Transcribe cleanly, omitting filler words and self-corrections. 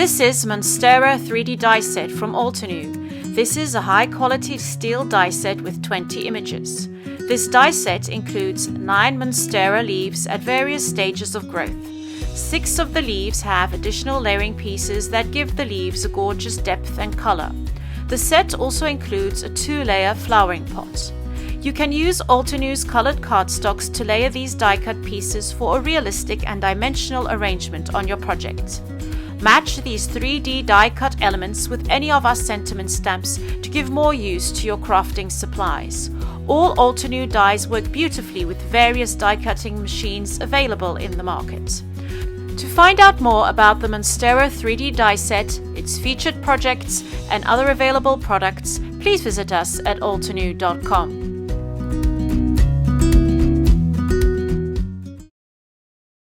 This is Monstera 3D die set from Altenew. This is a high-quality steel die set with 20 images. This die set includes 9 Monstera leaves at various stages of growth. 6 of the leaves have additional layering pieces that give the leaves a gorgeous depth and color. The set also includes a 2-layer flowering pot. You can use Altenew's colored cardstocks to layer these die-cut pieces for a realistic and dimensional arrangement on your project. Match these 3D die-cut elements with any of our sentiment stamps to give more use to your crafting supplies. All Altenew dies work beautifully with various die-cutting machines available in the market. To find out more about the Monstera 3D die set, its featured projects, and other available products, please visit us at altenew.com.